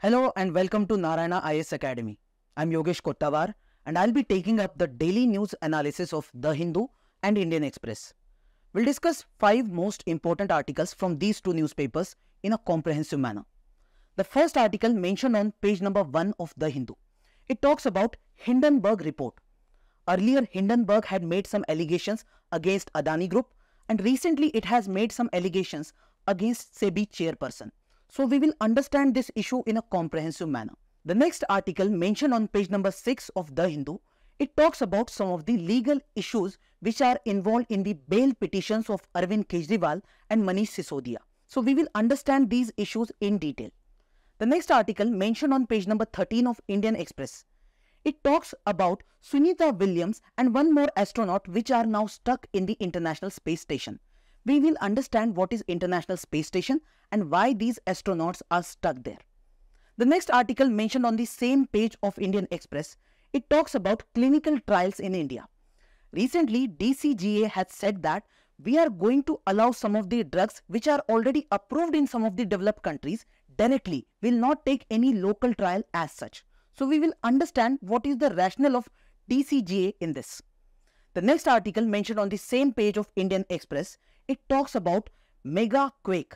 Hello and welcome to Narayana IAS Academy. I'm Yogesh Kottavar and I'll be taking up the daily news analysis of The Hindu and Indian Express. We'll discuss 5 most important articles from these two newspapers in a comprehensive manner. The first article mentioned on page number 1 of The Hindu. It talks about Hindenburg report. Earlier, Hindenburg had made some allegations against Adani Group and recently it has made some allegations against SEBI chairperson. So we will understand this issue in a comprehensive manner. The next article mentioned on page number 6 of The Hindu, it talks about some of the legal issues which are involved in the bail petitions of Arvind Kejriwal and Manish Sisodia. So we will understand these issues in detail. The next article mentioned on page number 13 of Indian Express, it talks about Sunita Williams and one more astronaut which are now stuck in the International Space Station. We will understand what is International Space Station and why these astronauts are stuck there. The next article mentioned on the same page of Indian Express, it talks about clinical trials in India. Recently, DCGA has said that we are going to allow some of the drugs which are already approved in some of the developed countries directly. We will not take any local trial as such. So we will understand what is the rationale of DCGA in this. The next article mentioned on the same page of Indian Express, it talks about mega quake.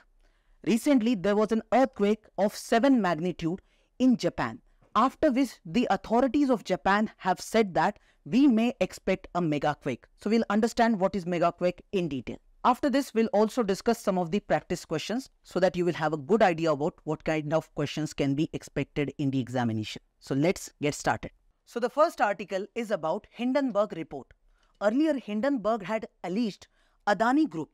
Recently, there was an earthquake of 7 magnitude in Japan, after which the authorities of Japan have said that we may expect a mega quake. So we'll understand what is mega quake in detail. After this, we'll also discuss some of the practice questions so that you will have a good idea about what kind of questions can be expected in the examination. So let's get started. So the first article is about Hindenburg report. Earlier, Hindenburg had alleged Adani Group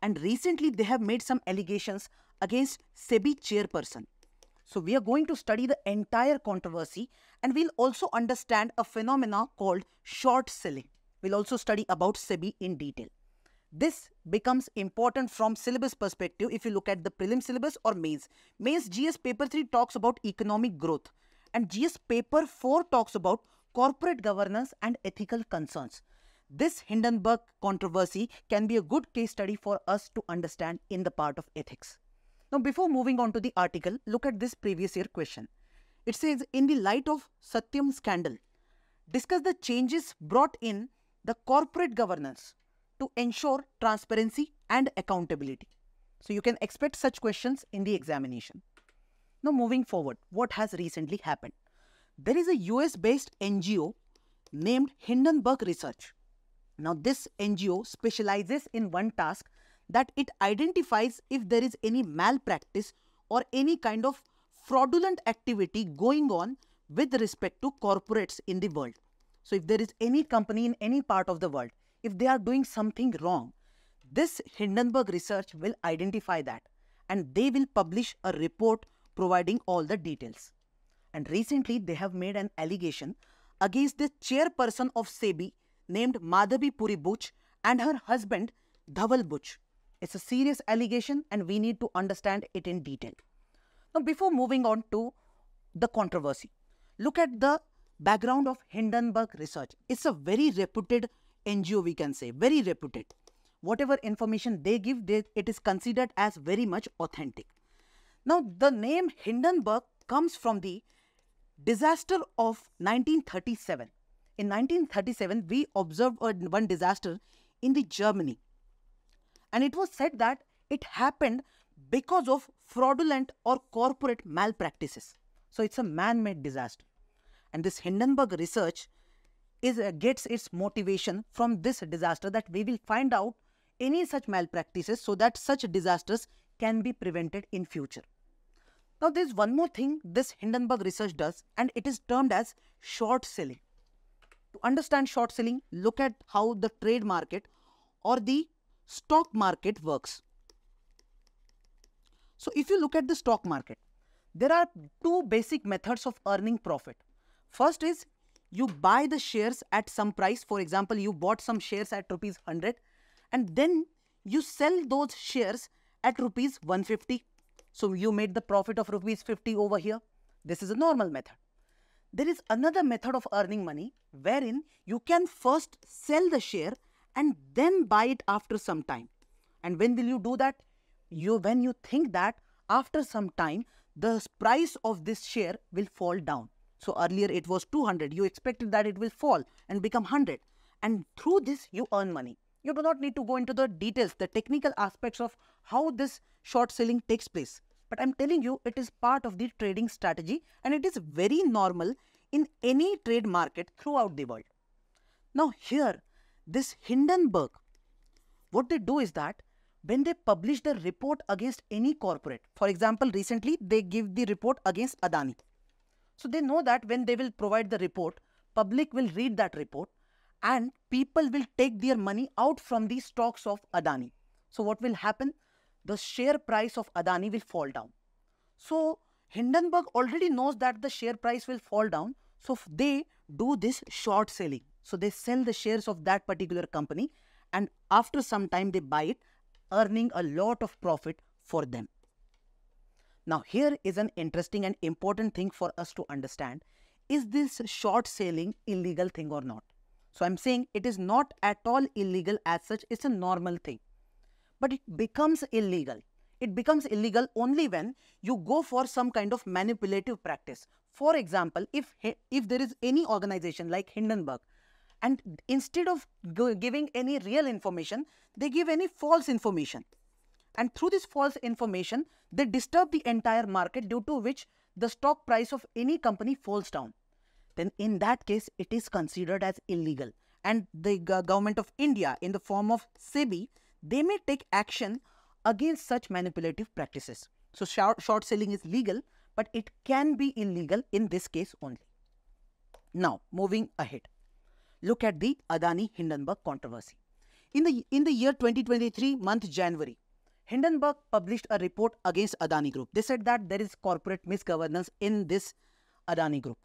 and recently they have made some allegations against SEBI chairperson. So we are going to study the entire controversy and we'll also understand a phenomena called short selling. We'll also study about SEBI in detail. This becomes important from syllabus perspective if you look at the prelim syllabus or mains. Mains GS paper 3 talks about economic growth and GS paper 4 talks about corporate governance and ethical concerns. This Hindenburg controversy can be a good case study for us to understand in the part of ethics. Now, before moving on to the article, look at this previous year question. It says, in the light of Satyam scandal, discuss the changes brought in the corporate governance to ensure transparency and accountability. So you can expect such questions in the examination. Now, moving forward, what has recently happened? There is a US-based NGO named Hindenburg Research. Now, this NGO specializes in one task, that it identifies if there is any malpractice or any kind of fraudulent activity going on with respect to corporates in the world. So, if there is any company in any part of the world, if they are doing something wrong, this Hindenburg Research will identify that and they will publish a report providing all the details. And recently, they have made an allegation against the chairperson of SEBI named Madhavi Puri Buch and her husband Dhaval Buch. It's a serious allegation and we need to understand it in detail. Now, before moving on to the controversy, look at the background of Hindenburg Research. It's a very reputed NGO, we can say, very reputed. Whatever information they give, it is considered as very much authentic. Now, the name Hindenburg comes from the disaster of 1937. In 1937, we observed one disaster in the Germany. And it was said that it happened because of fraudulent or corporate malpractices. So it's a man-made disaster. And this Hindenburg Research gets its motivation from this disaster, that we will find out any such malpractices so that such disasters can be prevented in future. Now, there's one more thing this Hindenburg Research does, and it is termed as short selling. To understand short selling, look at how the trade market or the stock market works. So if you look at the stock market, there are two basic methods of earning profit. First is you buy the shares at some price. For example, you bought some shares at rupees 100 and then you sell those shares at rupees 150. So you made the profit of rupees 50 over here. This is a normal method. There is another method of earning money wherein you can first sell the share and then buy it after some time. And when will you do that? When you think that after some time, the price of this share will fall down. So earlier it was 200. You expected that it will fall and become 100. And through this, you earn money. You do not need to go into the details, the technical aspects of how this short selling takes place. But I'm telling you, it is part of the trading strategy and it is very normal in any trade market throughout the world. Now here, this Hindenburg, what they do is that when they publish the report against any corporate, for example, recently they give the report against Adani. So they know that when they will provide the report, public will read that report and people will take their money out from the stocks of Adani. So what will happen? The share price of Adani will fall down. So Hindenburg already knows that the share price will fall down. So they do this short selling. So they sell the shares of that particular company and after some time they buy it, earning a lot of profit for them. Now here is an interesting and important thing for us to understand. Is this short selling illegal thing or not? So I'm saying it is not at all illegal as such. It's a normal thing. But it becomes illegal. It becomes illegal only when you go for some kind of manipulative practice. For example, if there is any organization like Hindenburg, and instead of giving any real information, they give any false information. And through this false information, they disturb the entire market, due to which the stock price of any company falls down. Then in that case, it is considered as illegal. And the government of India, in the form of SEBI, they may take action against such manipulative practices. So short selling is legal, but it can be illegal in this case only. Now, moving ahead. Look at the Adani-Hindenburg controversy. In the year 2023, month January, Hindenburg published a report against Adani Group. They said that there is corporate misgovernance in this Adani Group.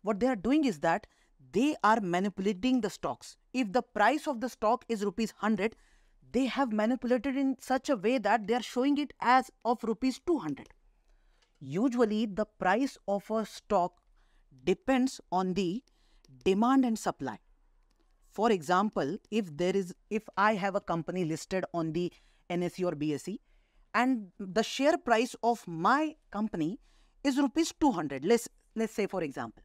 What they are doing is that they are manipulating the stocks. If the price of the stock is rupees 100, they have manipulated in such a way that they are showing it as of rupees 200. Usually, the price of a stock depends on the demand and supply. For example, if I have a company listed on the NSE or BSE and the share price of my company is rupees 200, let's say for example,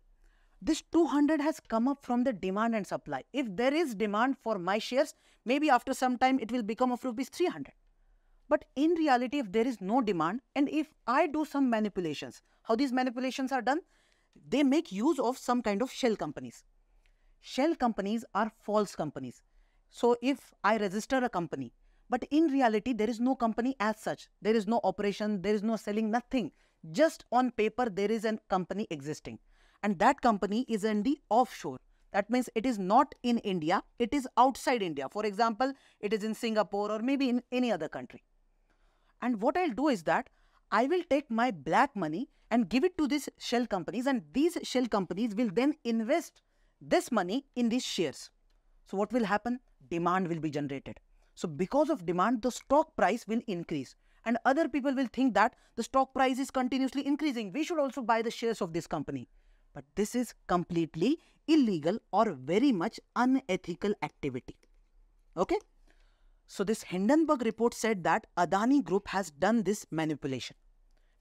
this 200 has come up from the demand and supply. If there is demand for my shares, maybe after some time it will become of rupees 300. But in reality, if there is no demand and if I do some manipulations, how these manipulations are done? They make use of some kind of shell companies. Shell companies are false companies. So if I register a company, but in reality, there is no company as such. There is no operation, there is no selling, nothing. Just on paper, there is a company existing. And that company is in the offshore. That means it is not in India, it is outside India. For example, it is in Singapore or maybe in any other country. And what I'll do is that I will take my black money and give it to these shell companies, and these shell companies will then invest this money in these shares. So what will happen? Demand will be generated. So because of demand, the stock price will increase. And other people will think that the stock price is continuously increasing. We should also buy the shares of this company. But this is completely illegal or very much unethical activity. Okay? So this Hindenburg report said that Adani Group has done this manipulation.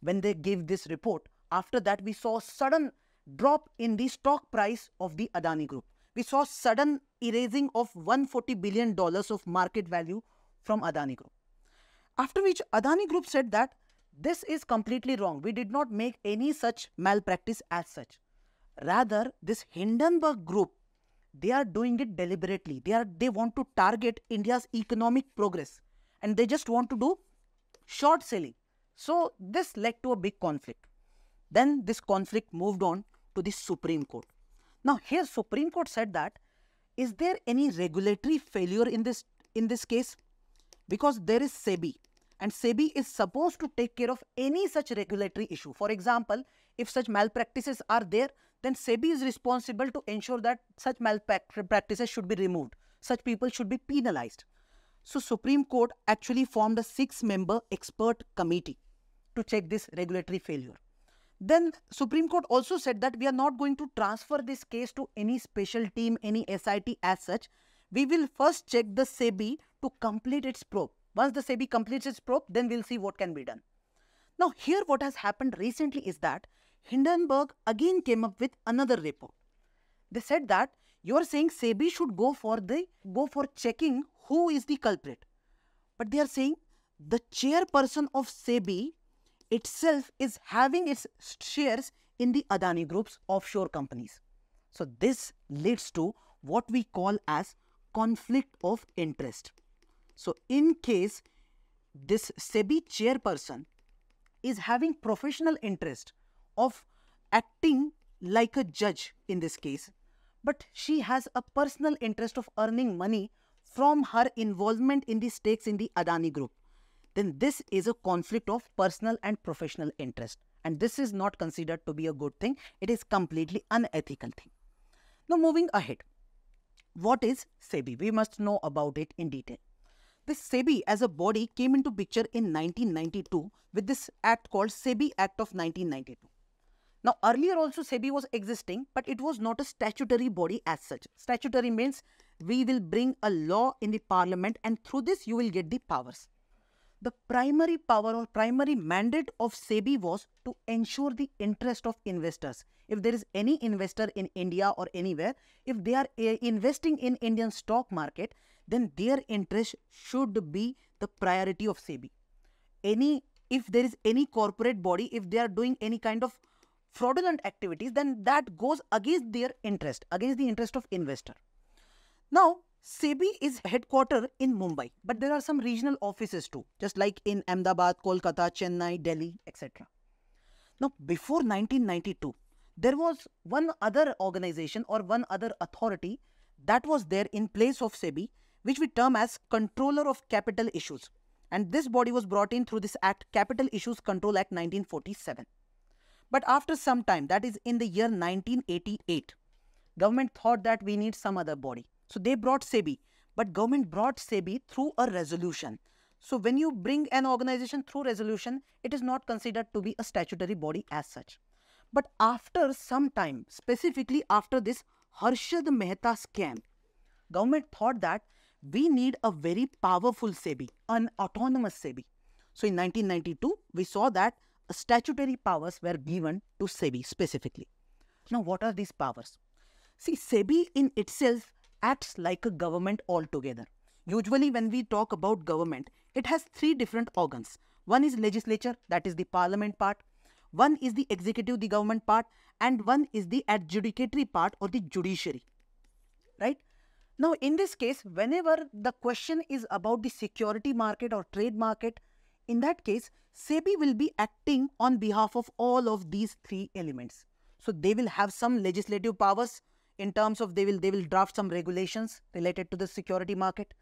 When they gave this report, after that we saw sudden drop in the stock price of the Adani Group. We saw sudden erasing of $140 billion of market value from Adani Group. After which Adani Group said that this is completely wrong. We did not make any such malpractice as such. Rather, this Hindenburg Group, they are doing it deliberately. They want to target India's economic progress and they just want to do short selling. So this led to a big conflict. Then this conflict moved on to the Supreme Court. Now here Supreme Court said that, is there any regulatory failure in this case? Because there is SEBI and SEBI is supposed to take care of any such regulatory issue. For example, if such malpractices are there, then SEBI is responsible to ensure that such malpractices should be removed. Such people should be penalized. So Supreme Court actually formed a 6-member expert committee to check this regulatory failure. Then Supreme Court also said that we are not going to transfer this case to any special team, any SIT as such. We will first check the SEBI to complete its probe. Once the SEBI completes its probe, then we'll see what can be done. Now here what has happened recently is that Hindenburg again came up with another report. They said that you are saying SEBI should go for checking who is the culprit. But they are saying the chairperson of SEBI itself is having its shares in the Adani Group's offshore companies. So this leads to what we call as conflict of interest. So in case this SEBI chairperson is having professional interest of acting like a judge in this case, but she has a personal interest of earning money from her involvement in the stakes in the Adani Group, then this is a conflict of personal and professional interest. And this is not considered to be a good thing. It is completely unethical thing. Now moving ahead. What is SEBI? We must know about it in detail. This SEBI as a body came into picture in 1992 with this act called SEBI Act of 1992. Now earlier also SEBI was existing, but it was not a statutory body as such. Statutory means we will bring a law in the parliament and through this you will get the powers. The primary power or primary mandate of SEBI was to ensure the interest of investors. If there is any investor in India or anywhere, if they are investing in Indian stock market, then their interest should be the priority of SEBI. If there is any corporate body, if they are doing any kind of fraudulent activities, then that goes against their interest, against the interest of investor. Now, SEBI is headquartered in Mumbai, but there are some regional offices too, just like in Ahmedabad, Kolkata, Chennai, Delhi, etc. Now, before 1992, there was one other organization or one other authority that was there in place of SEBI, which we term as Controller of Capital Issues. And this body was brought in through this Act, Capital Issues Control Act 1947. But after some time, that is in the year 1988, government thought that we need some other body. So they brought SEBI, but government brought SEBI through a resolution. So when you bring an organization through resolution, it is not considered to be a statutory body as such. But after some time, specifically after this Harshad Mehta scam, government thought that we need a very powerful SEBI, an autonomous SEBI. So in 1992, we saw that statutory powers were given to SEBI specifically. Now what are these powers? See, SEBI in itself acts like a government altogether. Usually when we talk about government, it has three different organs. One is legislature, that is the parliament part. One is the executive, the government part. And one is the adjudicatory part or the judiciary. Right? Now in this case, whenever the question is about the security market or trade market, in that case, SEBI will be acting on behalf of all of these three elements. So they will have some legislative powers in terms of they will draft some regulations related to the security market.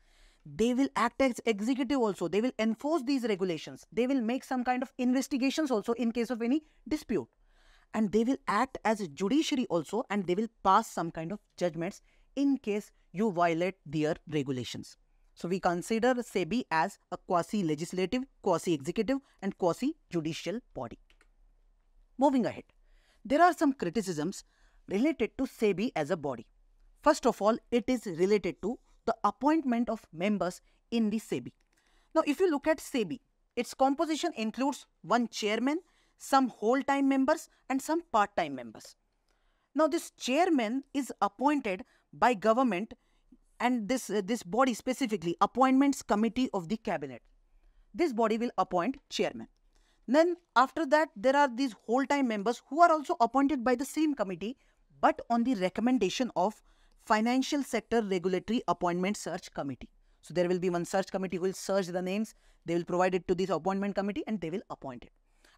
They will act as executive also. They will enforce these regulations. They will make some kind of investigations also in case of any dispute. And they will act as a judiciary also, and they will pass some kind of judgments in case you violate their regulations. So we consider SEBI as a quasi-legislative, quasi-executive and quasi-judicial body. Moving ahead, there are some criticisms related to SEBI as a body. First of all, it is related to the appointment of members in the SEBI. Now, if you look at SEBI, its composition includes one chairman, some whole-time members and some part-time members. Now, this chairman is appointed by government, and this body specifically, Appointments Committee of the Cabinet. This body will appoint chairman. Then after that, there are these whole-time members who are also appointed by the same committee, but on the recommendation of Financial Sector Regulatory Appointment Search Committee. So there will be one search committee who will search the names, they will provide it to this appointment committee and they will appoint it.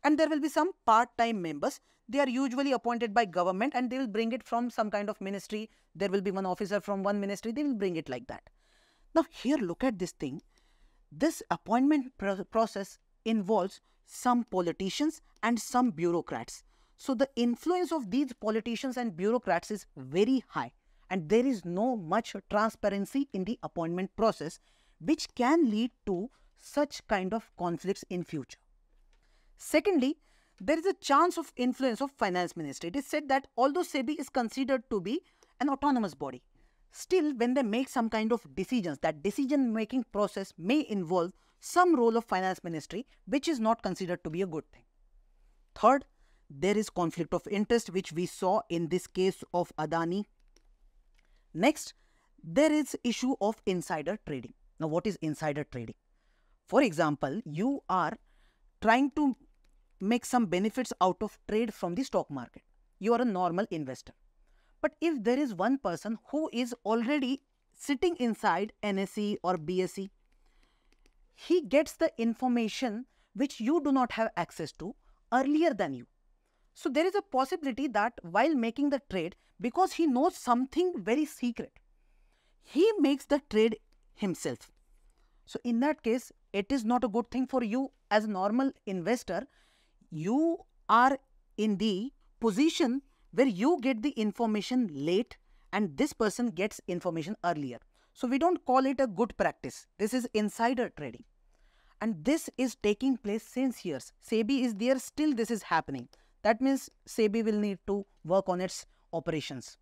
And there will be some part-time members. They are usually appointed by government and they will bring it from some kind of ministry. There will be one officer from one ministry, they will bring it like that. Now here, look at this thing. This appointment process involves some politicians and some bureaucrats. So the influence of these politicians and bureaucrats is very high, and there is no much transparency in the appointment process, which can lead to such kind of conflicts in future. Secondly, there is a chance of influence of finance ministry. It is said that although SEBI is considered to be an autonomous body, still when they make some kind of decisions, that decision-making process may involve some role of finance ministry, which is not considered to be a good thing. Third, there is conflict of interest, which we saw in this case of Adani. Next, there is issue of insider trading. Now, what is insider trading? For example, you are trying to make some benefits out of trade from the stock market. You are a normal investor. But if there is one person who is already sitting inside NSE or BSE, he gets the information which you do not have access to earlier than you. So there is a possibility that while making the trade, because he knows something very secret, he makes the trade himself. So in that case, it is not a good thing for you as a normal investor. You are in the position where you get the information late and this person gets information earlier. So we don't call it a good practice. This is insider trading. And this is taking place since years. SEBI is there, still this is happening. That means SEBI will need to work on its operations.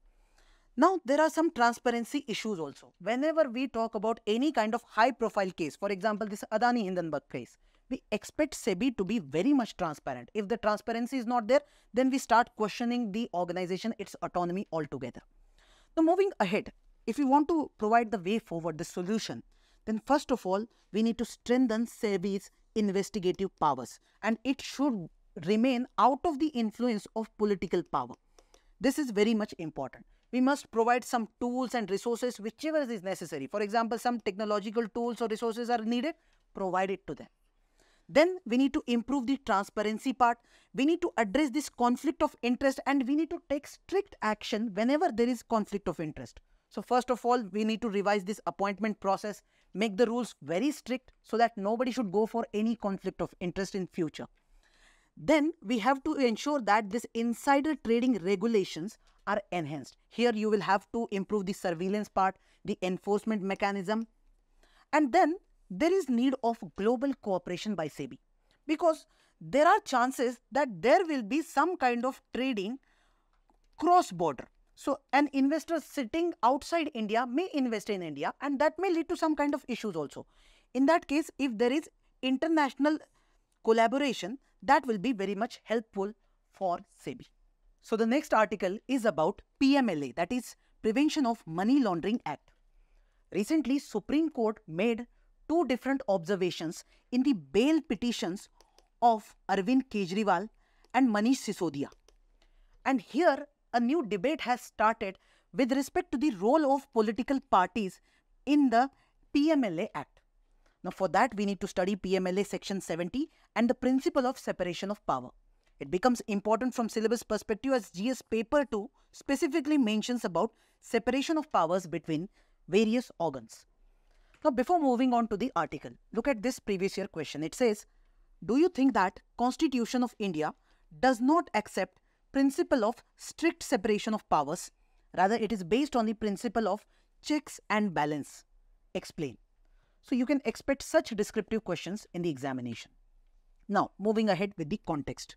Now, there are some transparency issues also. Whenever we talk about any kind of high profile case, for example, this Adani Hindenburg case, we expect SEBI to be very much transparent. If the transparency is not there, then we start questioning the organization, its autonomy altogether. Now, moving ahead, if we want to provide the way forward, the solution, then first of all, we need to strengthen SEBI's investigative powers, and it should remain out of the influence of political power. This is very much important. We must provide some tools and resources, whichever is necessary. For example, some technological tools or resources are needed, provide it to them. Then we need to improve the transparency part. We need to address this conflict of interest, and we need to take strict action whenever there is conflict of interest. So first of all, we need to revise this appointment process, make the rules very strict so that nobody should go for any conflict of interest in future. Then we have to ensure that this insider trading regulations are enhanced. Here you will have to improve the surveillance part, the enforcement mechanism, and then there is need of global cooperation by SEBI, because there are chances that there will be some kind of trading cross-border. So an investor sitting outside India may invest in India, and that may lead to some kind of issues also. In that case, if there is international collaboration, that will be very much helpful for SEBI. So the next article is about PMLA, that is Prevention of Money Laundering Act. Recently, Supreme Court made two different observations in the bail petitions of Arvind Kejriwal and Manish Sisodia. And here a new debate has started with respect to the role of political parties in the PMLA Act. Now for that, we need to study PMLA Section 70 and the principle of separation of power. It becomes important from syllabus perspective as GS Paper 2 specifically mentions about separation of powers between various organs. Now, before moving on to the article, look at this previous year question. It says, do you think that Constitution of India does not accept principle of strict separation of powers? Rather, it is based on the principle of checks and balance. Explain. So, you can expect such descriptive questions in the examination. Now, moving ahead with the context.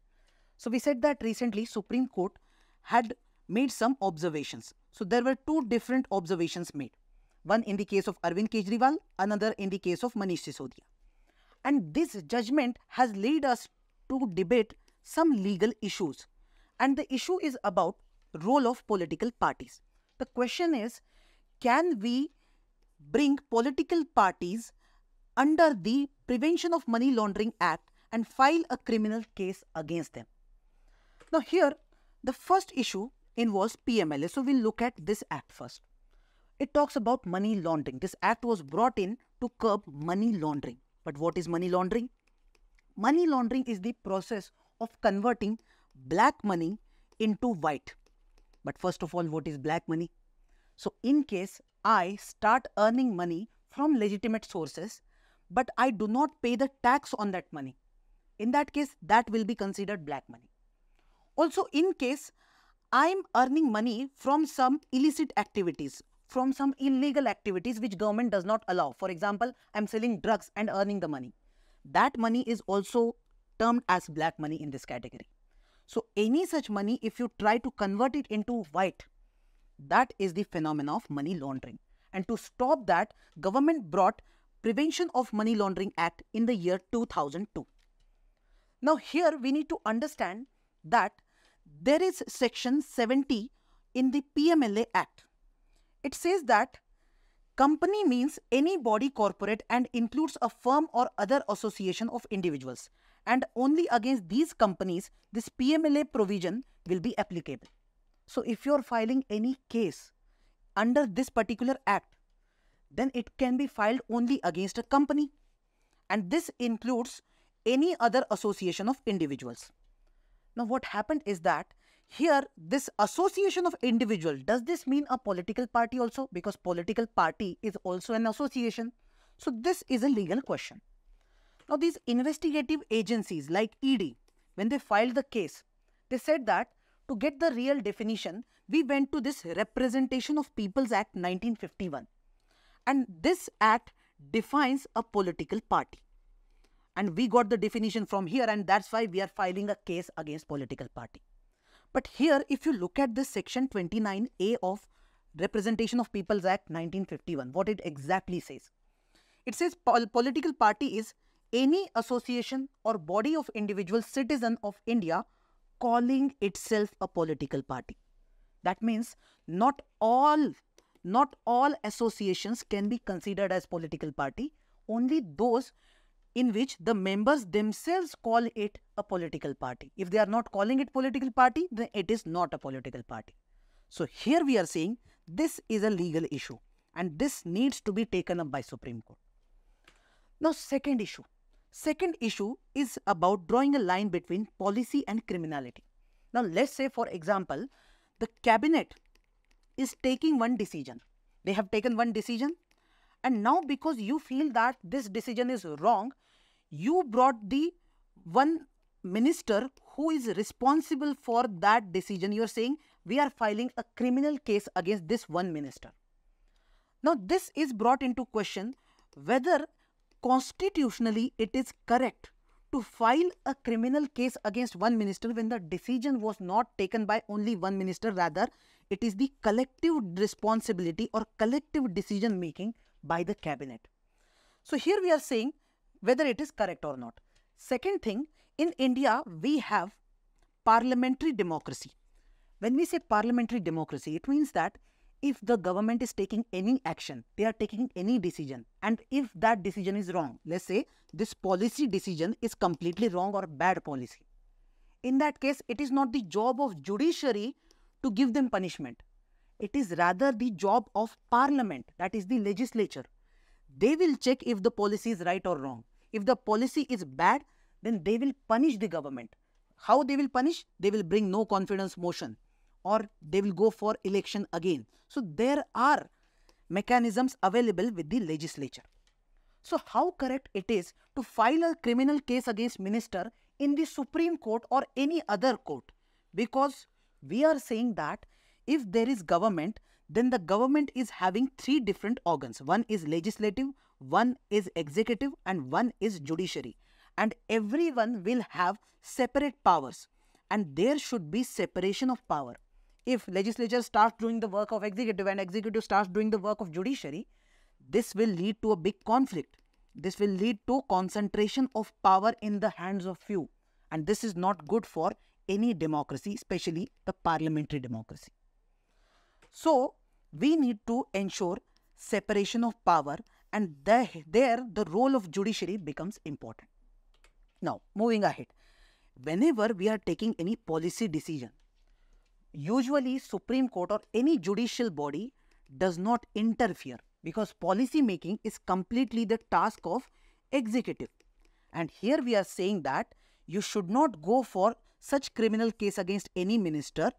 So, we said that recently Supreme Court had made some observations. So, there were two different observations made. One in the case of Arvind Kejriwal, another in the case of Manish Sisodia. And this judgment has led us to debate some legal issues. And the issue is about role of political parties. The question is, can we bring political parties under the Prevention of Money Laundering Act and file a criminal case against them? Now here, the first issue involves PMLA. So we'll look at this act first. It talks about money laundering. This act was brought in to curb money laundering. But what is money laundering? Money laundering is the process of converting black money into white. But first of all, what is black money? So in case I start earning money from legitimate sources, but I do not pay the tax on that money, in that case, that will be considered black money. Also, in case I am earning money from some illicit activities, from some illegal activities which government does not allow. For example, I am selling drugs and earning the money. That money is also termed as black money in this category. So any such money, if you try to convert it into white, that is the phenomenon of money laundering. And to stop that, government brought Prevention of Money Laundering Act in the year 2002. Now here we need to understand that there is section 70 in the PMLA Act. It says that company means any body corporate and includes a firm or other association of individuals, and only against these companies this PMLA provision will be applicable. So if you are filing any case under this particular act, then it can be filed only against a company, and this includes any other association of individuals. Now what happened is that here this association of individual, does this mean a political party also? Because political party is also an association. So this is a legal question. Now these investigative agencies like ED, when they filed the case, they said that to get the real definition, we went to this Representation of People's Act 1951. And this act defines a political party. And we got the definition from here, and that's why we are filing a case against political party. But here, if you look at this section 29A of Representation of People's Act 1951, what it exactly says? It says political party is any association or body of individual citizen of India calling itself a political party. That means not all associations can be considered as political party, only those in which the members themselves call it a political party. If they are not calling it political party, then it is not a political party. So here we are saying this is a legal issue, and this needs to be taken up by Supreme Court. Now second issue is about drawing a line between policy and criminality. Now let's say, for example, the cabinet is taking one decision. They have taken one decision, and now because you feel that this decision is wrong, you brought the one minister who is responsible for that decision. You are saying we are filing a criminal case against this one minister. Now this is brought into question whether constitutionally it is correct to file a criminal case against one minister when the decision was not taken by only one minister, rather it is the collective responsibility or collective decision making by the cabinet. So here we are saying whether it is correct or not. Second thing, in India we have parliamentary democracy. When we say parliamentary democracy, it means that if the government is taking any action, they are taking any decision, and if that decision is wrong, let's say this policy decision is completely wrong or bad policy, in that case it is not the job of judiciary to give them punishment. It is rather the job of parliament, that is the legislature. They will check if the policy is right or wrong. If the policy is bad, then they will punish the government. How they will punish? They will bring no confidence motion, or they will go for election again. So there are mechanisms available with the legislature. So how correct it is to file a criminal case against minister in the Supreme Court or any other court? Because we are saying that if there is government, then the government is having three different organs. One is legislative, one is executive, and one is judiciary. And everyone will have separate powers, and there should be separation of power. If legislature starts doing the work of executive and executive starts doing the work of judiciary, this will lead to a big conflict. This will lead to concentration of power in the hands of few. And this is not good for any democracy, especially the parliamentary democracy. So we need to ensure separation of power, and there the role of judiciary becomes important. Now moving ahead, whenever we are taking any policy decision, usually Supreme Court or any judicial body does not interfere, because policy making is completely the task of executive. And here we are saying that you should not go for such criminal case against any minister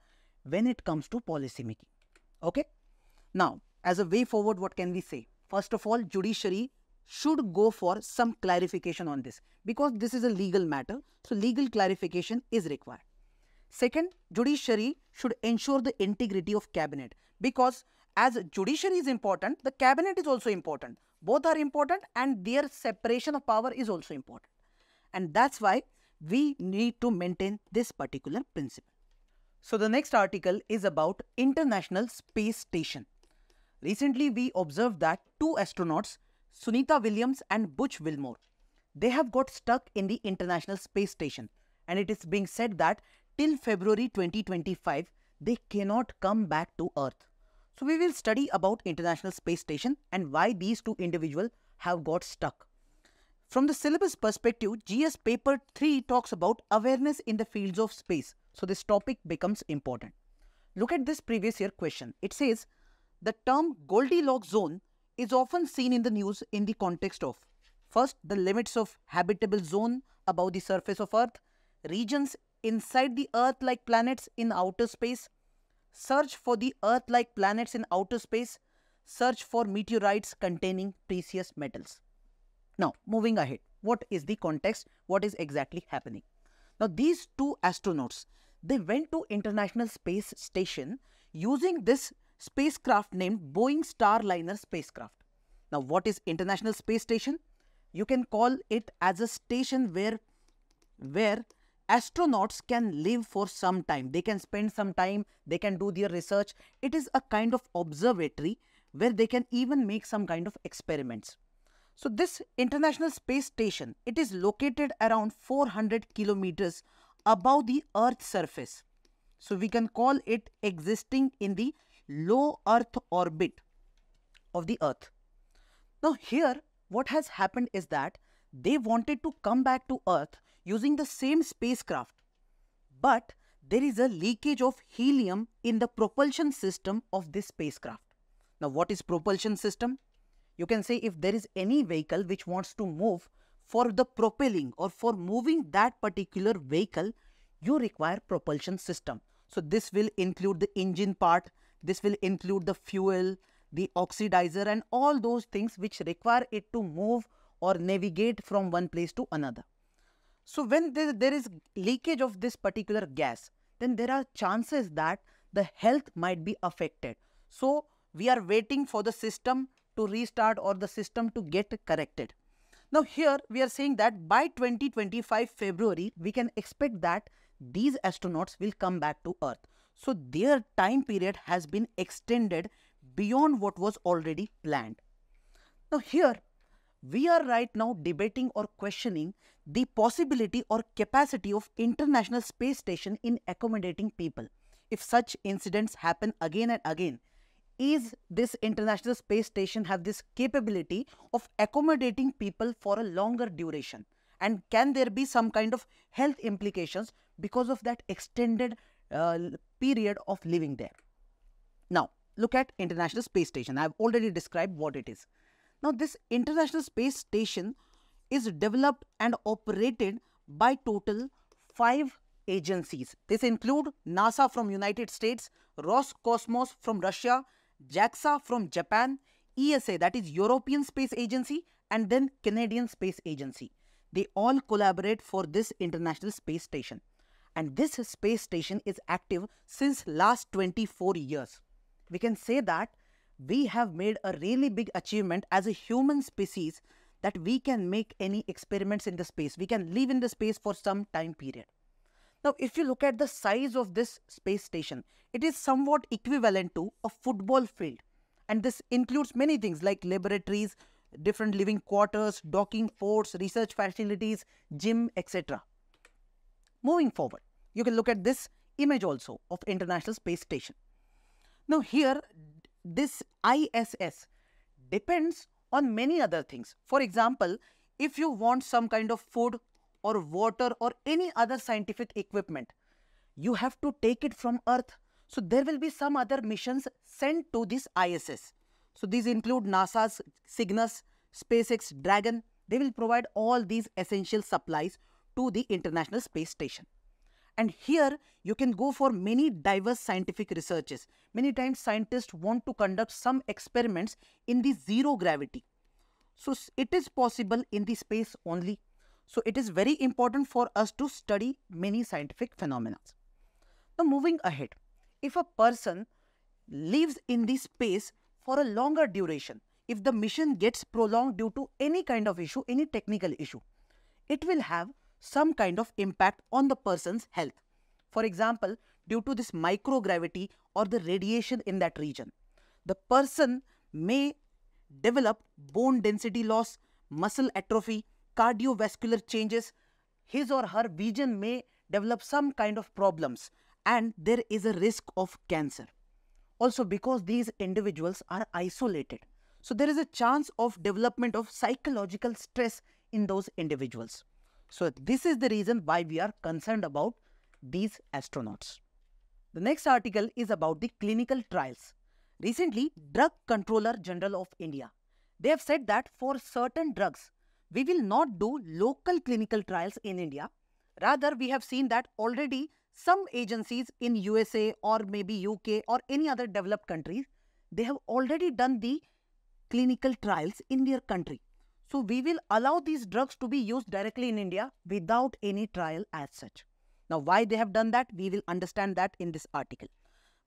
when it comes to policy making. Okay. Now, as a way forward, what can we say? First of all, judiciary should go for some clarification on this, because this is a legal matter. So legal clarification is required. Second, judiciary should ensure the integrity of cabinet, because as judiciary is important, the cabinet is also important. Both are important, and their separation of power is also important. And that's why we need to maintain this particular principle. So the next article is about International Space Station. Recently, we observed that two astronauts, Sunita Williams and Butch Wilmore, they have got stuck in the International Space Station, and it is being said that till February 2025, they cannot come back to Earth. So we will study about International Space Station and why these two individuals have got stuck. From the syllabus perspective, GS paper 3 talks about awareness in the fields of space. So this topic becomes important. Look at this previous year question. It says, the term Goldilocks zone is often seen in the news in the context of, first, the limits of habitable zone above the surface of Earth, regions inside the Earth-like planets in outer space, search for the Earth-like planets in outer space, search for meteorites containing precious metals. Now, moving ahead, what is the context? What is exactly happening? Now, these two astronauts, they went to International Space Station using this spacecraft named Boeing Starliner spacecraft. Now, what is International Space Station? You can call it as a station where astronauts can live for some time. They can spend some time, they can do their research. It is a kind of observatory where they can even make some kind of experiments. So this International Space Station, it is located around 400 kilometers above the Earth's surface. So we can call it existing in the low Earth orbit of the Earth. Now here, what has happened is that they wanted to come back to Earth using the same spacecraft, but there is a leakage of helium in the propulsion system of this spacecraft. Now what is propulsion system? You can say if there is any vehicle which wants to move, for the propelling or for moving that particular vehicle, you require propulsion system. So this will include the engine part, this will include the fuel, the oxidizer and all those things which require it to move or navigate from one place to another. So when there is leakage of this particular gas, then there are chances that the health might be affected. So we are waiting for the system to restart or the system to get corrected. Now here we are saying that by 2025 February, we can expect that these astronauts will come back to Earth. So their time period has been extended beyond what was already planned. Now here, we are right now debating or questioning the possibility or capacity of International Space Station in accommodating people. If such incidents happen again and again, is this International Space Station have this capability of accommodating people for a longer duration? And can there be some kind of health implications because of that extended period of living there? Now, look at International Space Station. I have already described what it is. Now, this International Space Station is developed and operated by total 5 agencies. This include NASA from United States, Roscosmos from Russia, JAXA from Japan, ESA, that is European Space Agency, and then Canadian Space Agency. They all collaborate for this International Space Station. And this space station is active since last 24 years. We can say that we have made a really big achievement as a human species, that we can make any experiments in the space. We can live in the space for some time period. Now, if you look at the size of this space station, it is somewhat equivalent to a football field. And this includes many things like laboratories, different living quarters, docking ports, research facilities, gym, etc. Moving forward, you can look at this image also of International Space Station. Now here, this ISS depends on many other things. For example, if you want some kind of food or water or any other scientific equipment, you have to take it from Earth. So there will be some other missions sent to this ISS. So these include NASA's Cygnus, SpaceX Dragon. They will provide all these essential supplies to the International Space Station. And here you can go for many diverse scientific researches. Many times scientists want to conduct some experiments in the zero gravity. So it is possible in the space only. So it is very important for us to study many scientific phenomena. Now moving ahead, if a person lives in the space for a longer duration, if the mission gets prolonged due to any kind of issue, any technical issue, it will have some kind of impact on the person's health. For example, due to this microgravity or the radiation in that region, the person may develop bone density loss, muscle atrophy, cardiovascular changes, his or her vision may develop some kind of problems, and there is a risk of cancer. Also, because these individuals are isolated, so there is a chance of development of psychological stress in those individuals. So this is the reason why we are concerned about these astronauts. The next article is about the clinical trials. Recently, Drug Controller General of India, they have said that for certain drugs, we will not do local clinical trials in India. Rather, we have seen that already some agencies in USA or maybe UK or any other developed countries, they have already done the clinical trials in their country. So we will allow these drugs to be used directly in India without any trial as such. Now, why they have done that, we will understand that in this article.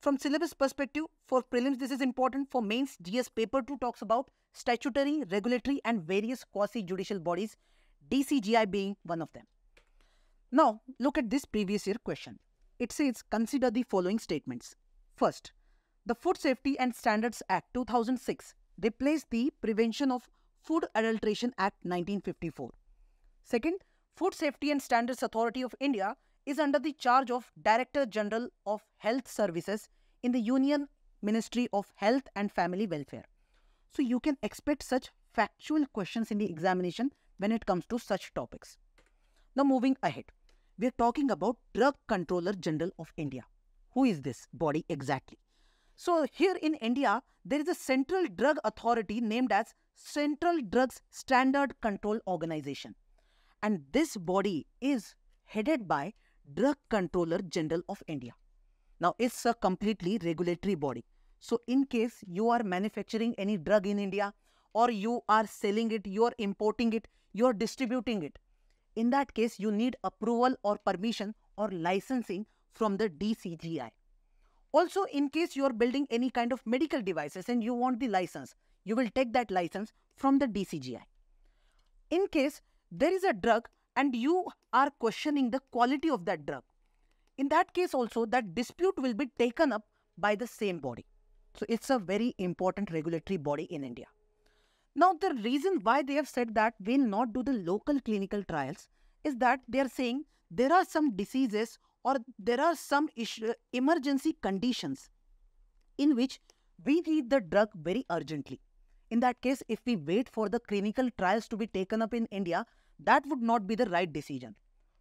From syllabus perspective, for prelims this is important. For mains, GS paper 2 talks about statutory, regulatory and various quasi-judicial bodies, DCGI being one of them. Now, look at this previous year question. It says, consider the following statements. First, the Food Safety and Standards Act 2006 replaced the Prevention of Food Adulteration Act 1954. Second, Food Safety and Standards Authority of India is under the charge of Director General of Health Services in the Union Ministry of Health and Family Welfare. So you can expect such factual questions in the examination when it comes to such topics. Now moving ahead, we are talking about Drug Controller General of India. Who is this body exactly? So here in India, there is a central drug authority named as Central Drugs Standard Control Organization. And this body is headed by Drug Controller General of India. Now, it's a completely regulatory body. So, in case you are manufacturing any drug in India, or you are selling it, you are importing it, you are distributing it, in that case, you need approval or permission or licensing from the DCGI. Also, in case you are building any kind of medical devices and you want the license, you will take that license from the DCGI. In case there is a drug and you are questioning the quality of that drug, in that case also that dispute will be taken up by the same body. So it's a very important regulatory body in India. Now the reason why they have said that we will not do the local clinical trials is that they are saying there are some diseases or there are some emergency conditions in which we need the drug very urgently. In that case, if we wait for the clinical trials to be taken up in India, that would not be the right decision.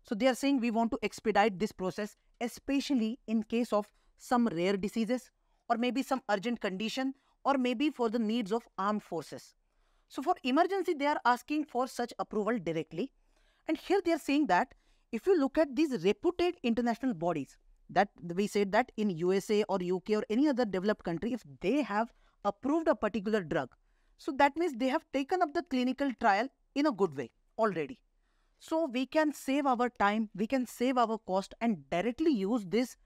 So they are saying we want to expedite this process, especially in case of some rare diseases or maybe some urgent condition or maybe for the needs of armed forces. So for emergency, they are asking for such approval directly. And here they are saying that if you look at these reputed international bodies, that we said that in USA or UK or any other developed country, if they have approved a particular drug, so that means they have taken up the clinical trial in a good way already. So we can save our time, we can save our cost and directly use these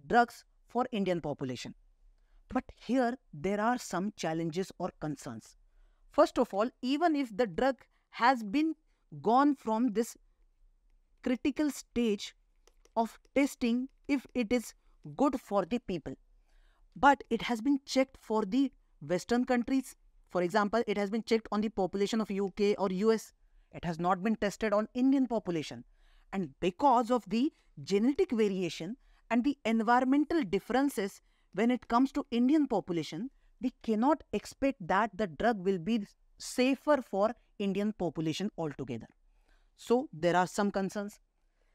drugs for Indian population. But here there are some challenges or concerns. First of all, even if the drug has been gone from this critical stage of testing, if it is good for the people, but it has been checked for the Western countries. For example, it has been checked on the population of UK or US. It has not been tested on Indian population. And because of the genetic variation and the environmental differences when it comes to Indian population, we cannot expect that the drug will be safer for Indian population altogether. So there are some concerns.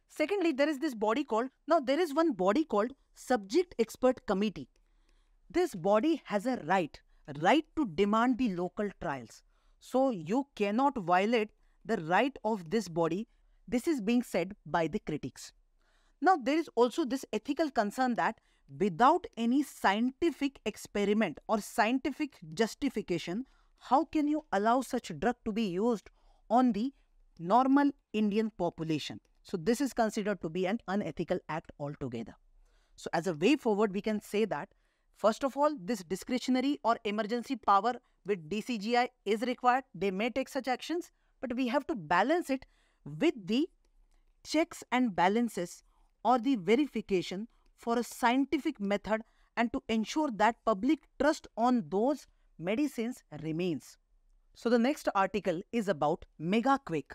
Secondly, there is this body called, now there is one body called Subject Expert Committee. This body has a right to demand the local trials. So you cannot violate the right of this body. This is being said by the critics. Now there is also this ethical concern that without any scientific experiment or scientific justification, how can you allow such drug to be used on the normal Indian population? So this is considered to be an unethical act altogether. So as a way forward, we can say that first of all, this discretionary or emergency power with DCGI is required. They may take such actions, but we have to balance it with the checks and balances or the verification for a scientific method and to ensure that public trust on those medicines remains. So the next article is about mega quake.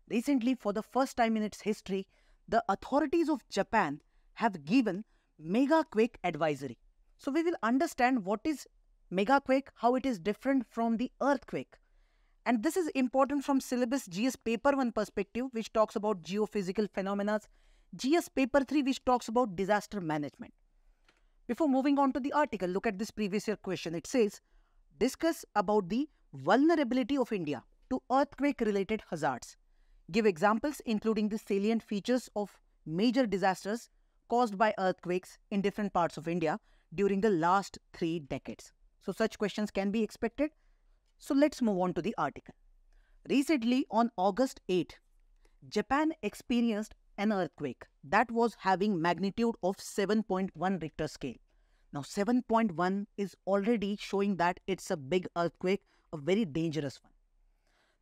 Recently, for the first time in its history, the authorities of Japan have given mega quake advisory. So we will understand what is mega quake, how it is different from the earthquake. And this is important from syllabus GS paper 1 perspective, which talks about geophysical phenomena, GS paper 3, which talks about disaster management. Before moving on to the article, look at this previous year question. It says, discuss about the vulnerability of India to earthquake-related hazards. Give examples including the salient features of major disasters caused by earthquakes in different parts of India during the last 3 decades. So such questions can be expected. So let's move on to the article. Recently, on August 8, Japan experienced an earthquake that was having magnitude of 7.1 Richter scale. Now 7.1 is already showing that it's a big earthquake, a very dangerous one.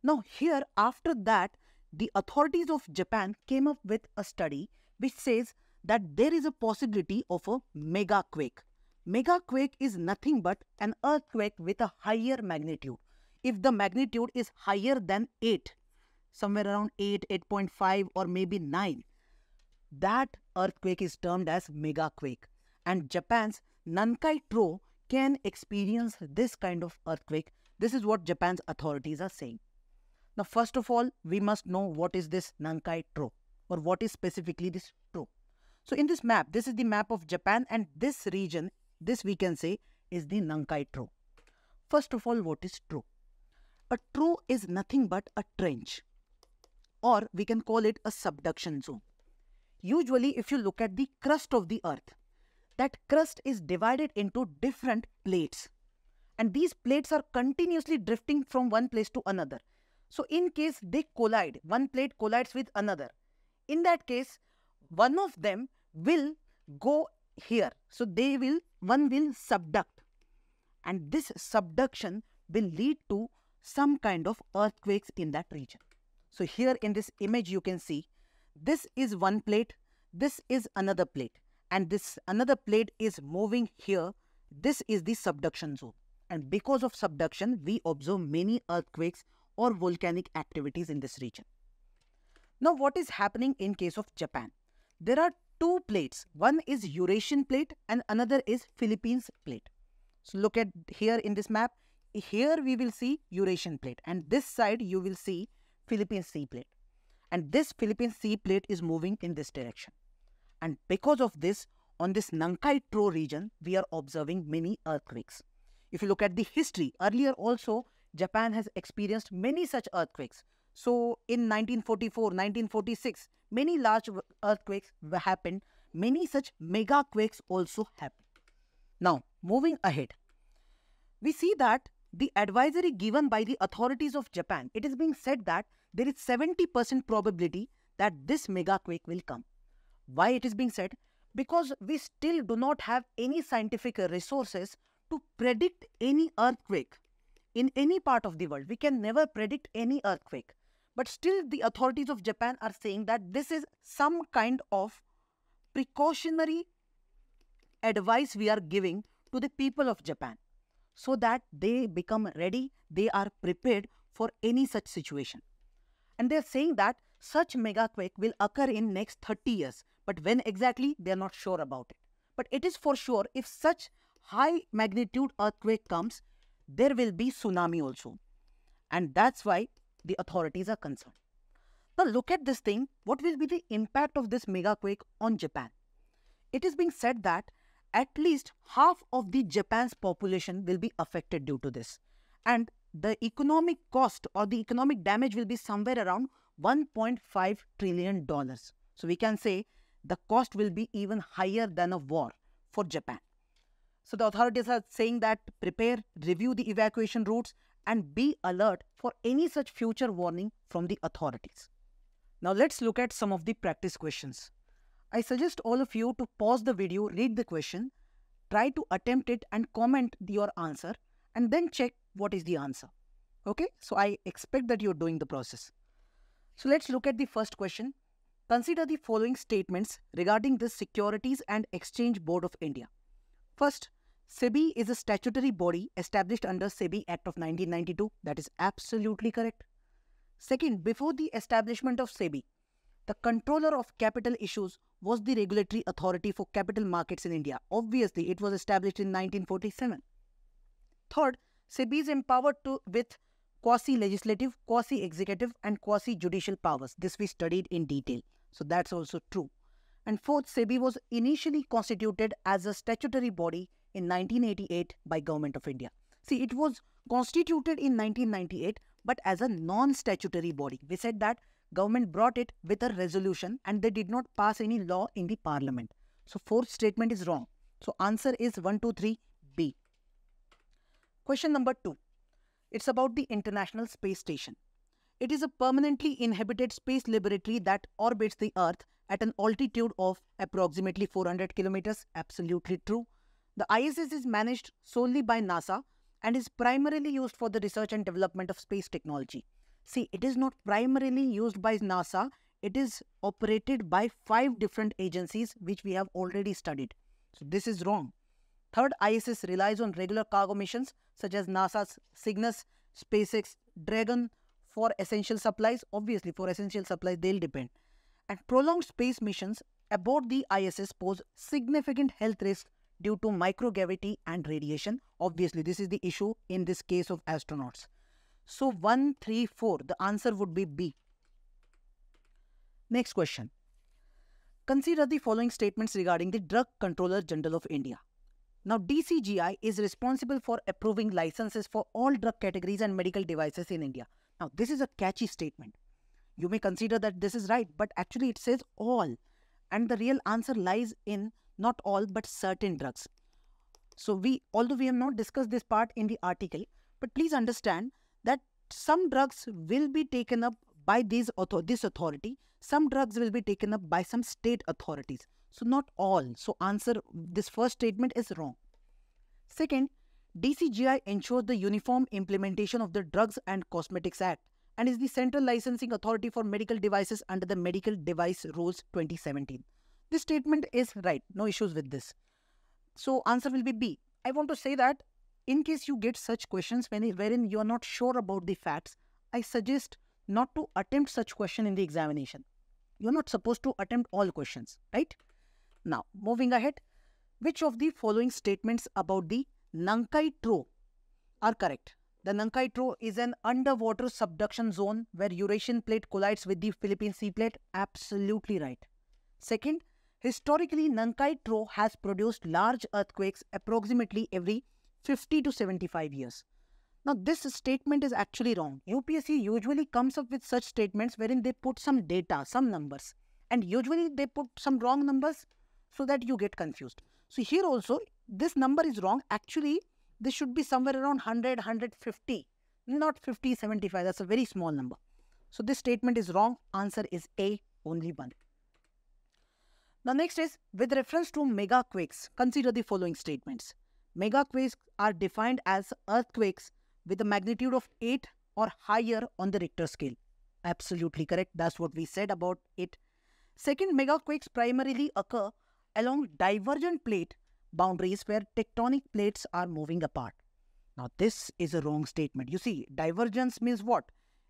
Now here, after that, the authorities of Japan came up with a study which says that there is a possibility of a mega quake. Mega quake is nothing but an earthquake with a higher magnitude. If the magnitude is higher than 8, somewhere around 8, 8.5 or maybe 9, that earthquake is termed as mega quake. And Japan's Nankai-tro can experience this kind of earthquake. This is what Japan's authorities are saying. Now, first of all, we must know what is this Nankai-tro, or what is specifically this tro. So in this map, this is the map of Japan, and this region, this we can say is the Nankai-tro. First of all, what is tro? A tro is nothing but a trench, or we can call it a subduction zone. Usually, if you look at the crust of the earth, that crust is divided into different plates, and these plates are continuously drifting from one place to another. So in case they collide, one plate collides with another, in that case, one of them will go here. So one will subduct, and this subduction will lead to some kind of earthquakes in that region. So here in this image you can see, this is one plate, this is another plate, and this another plate is moving here. This is the subduction zone, and because of subduction we observe many earthquakes or volcanic activities in this region. Now what is happening in case of Japan? There are two plates. One is Eurasian plate and another is Philippines plate. So look at here in this map. Here we will see Eurasian plate, and this side you will see Philippines sea plate. And this Philippines sea plate is moving in this direction. And because of this, on this Nankai-tro region, we are observing many earthquakes. If you look at the history, earlier also, Japan has experienced many such earthquakes. So in 1944, 1946, many large earthquakes happened. Many such mega quakes also happened. Now, moving ahead, we see that the advisory given by the authorities of Japan, it is being said that there is 70% probability that this mega quake will come. Why it is being said? Because we still do not have any scientific resources to predict any earthquake in any part of the world. We can never predict any earthquake. But still the authorities of Japan are saying that this is some kind of precautionary advice we are giving to the people of Japan, so that they become ready, they are prepared for any such situation. And they are saying that such mega quake will occur in next 30 years. But when exactly, they are not sure about it. But it is for sure, if such high magnitude earthquake comes, there will be tsunami also. And that's why the authorities are concerned. Now look at this thing. What will be the impact of this mega quake on Japan? It is being said that at least half of the Japan's population will be affected due to this. And the economic cost or the economic damage will be somewhere around $1.5 trillion. So we can say the cost will be even higher than a war for Japan. So the authorities are saying that prepare, review the evacuation routes, and be alert for any such future warning from the authorities. Now let's look at some of the practice questions. I suggest all of you to pause the video, read the question, try to attempt it and comment your answer, and then check what is the answer. Okay, so I expect that you're doing the process. So let's look at the first question. Consider the following statements regarding the Securities and Exchange Board of India. First, SEBI is a statutory body established under SEBI Act of 1992. That is absolutely correct. Second, before the establishment of SEBI, the controller of capital issues was the regulatory authority for capital markets in India. Obviously, it was established in 1947. Third, SEBI is empowered with quasi-legislative, quasi-executive and quasi-judicial powers. This we studied in detail. So that's also true. And fourth, SEBI was initially constituted as a statutory body in 1988 by Government of India. See, it was constituted in 1998 but as a non-statutory body. We said that government brought it with a resolution and they did not pass any law in the parliament. So fourth statement is wrong. So answer is 1, 2, 3, B. Question number 2. It's about the International Space Station. It is a permanently inhabited space laboratory that orbits the Earth at an altitude of approximately 400 kilometers. Absolutely true. The ISS is managed solely by NASA and is primarily used for the research and development of space technology. See, it is not primarily used by NASA. It is operated by 5 different agencies which we have already studied. So this is wrong. Third, ISS relies on regular cargo missions such as NASA's Cygnus, SpaceX, Dragon for essential supplies. Obviously, for essential supplies, they'll depend. And prolonged space missions aboard the ISS pose significant health risks due to microgravity and radiation. Obviously, this is the issue in this case of astronauts. So 1, 3, 4, the answer would be B. Next question. Consider the following statements regarding the Drug Controller General of India. Now, DCGI is responsible for approving licenses for all drug categories and medical devices in India. Now, this is a catchy statement. You may consider that this is right, but actually it says all. And the real answer lies in not all, but certain drugs. So although we have not discussed this part in the article, but please understand that some drugs will be taken up by this authority. Some drugs will be taken up by some state authorities. So not all. So this first statement is wrong. Second, DCGI ensures the uniform implementation of the Drugs and Cosmetics Act and is the central licensing authority for medical devices under the Medical Device Rules 2017. This statement is right. No issues with this. So answer will be B. I want to say that in case you get such questions wherein you are not sure about the facts, I suggest not to attempt such question in the examination. You are not supposed to attempt all questions, right? Now, moving ahead, which of the following statements about the Nankai Tro are correct? The Nankai Tro is an underwater subduction zone where Eurasian plate collides with the Philippine sea plate. Absolutely right. Second, historically, Nankai Tro has produced large earthquakes approximately every 50 to 75 years. Now, this statement is actually wrong. UPSC usually comes up with such statements wherein they put some data, some numbers, and usually they put some wrong numbers so that you get confused. So here also, this number is wrong. Actually, this should be somewhere around 100, 150, not 50, 75. That's a very small number. So this statement is wrong. Answer is A, only one. Now next is, with reference to megaquakes, consider the following statements. Megaquakes are defined as earthquakes with a magnitude of 8 or higher on the Richter scale. Absolutely correct. That's what we said about it. Second, megaquakes primarily occur along divergent plate boundaries where tectonic plates are moving apart. Now, this is a wrong statement. You see, divergence means what?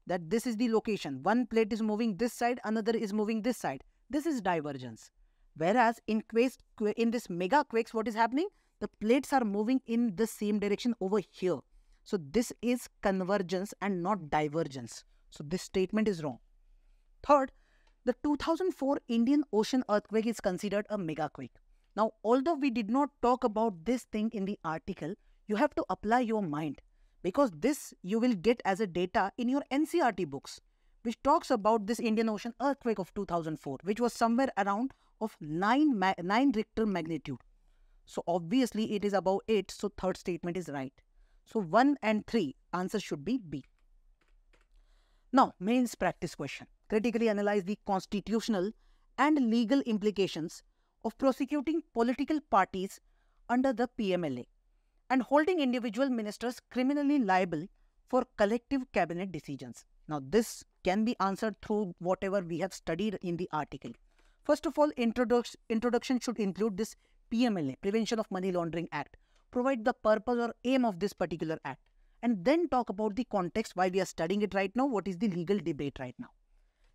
That this is the location. One plate is moving this side, another is moving this side. This is divergence. Whereas in this megaquakes, what is happening? The plates are moving in the same direction over here. So this is convergence and not divergence. So this statement is wrong. Third, the 2004 Indian Ocean earthquake is considered a megaquake. Now, although we did not talk about this thing in the article, you have to apply your mind because this you will get as a data in your NCERT books, which talks about this Indian Ocean earthquake of 2004, which was somewhere around of 9 Richter magnitude. So obviously it is above 8, so third statement is right. So 1 and 3, answer should be B. Now, mains practice question. Critically analyze the constitutional and legal implications of prosecuting political parties under the PMLA and holding individual ministers criminally liable for collective cabinet decisions. Now, this can be answered through whatever we have studied in the article. First of all, introduction should include this PMLA, Prevention of Money Laundering Act, provide the purpose or aim of this particular act. and then talk about the context why we are studying it right now, what is the legal debate right now.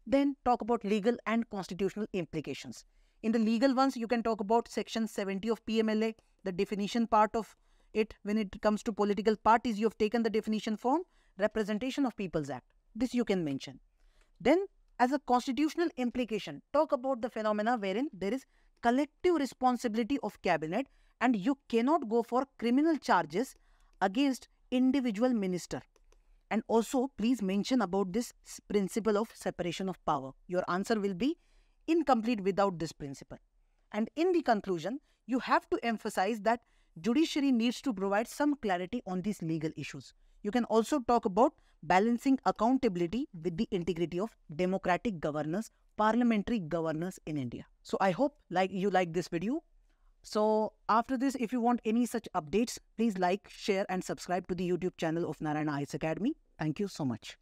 Then talk about legal and constitutional implications. In the legal ones, you can talk about section 70 of PMLA, the definition part of it. When it comes to political parties, you have taken the definition from Representation of People's Act. This you can mention. Then as a constitutional implication, talk about the phenomena wherein there is collective responsibility of cabinet and you cannot go for criminal charges against individual minister. And also please mention about this principle of separation of power. Your answer will be incomplete without this principle. And in the conclusion, you have to emphasize that judiciary needs to provide some clarity on these legal issues. You can also talk about balancing accountability with the integrity of democratic governance, parliamentary governance in India. So I hope you like this video. So after this, if you want any such updates, please like, share and subscribe to the YouTube channel of Narayana IAS Academy. Thank you so much.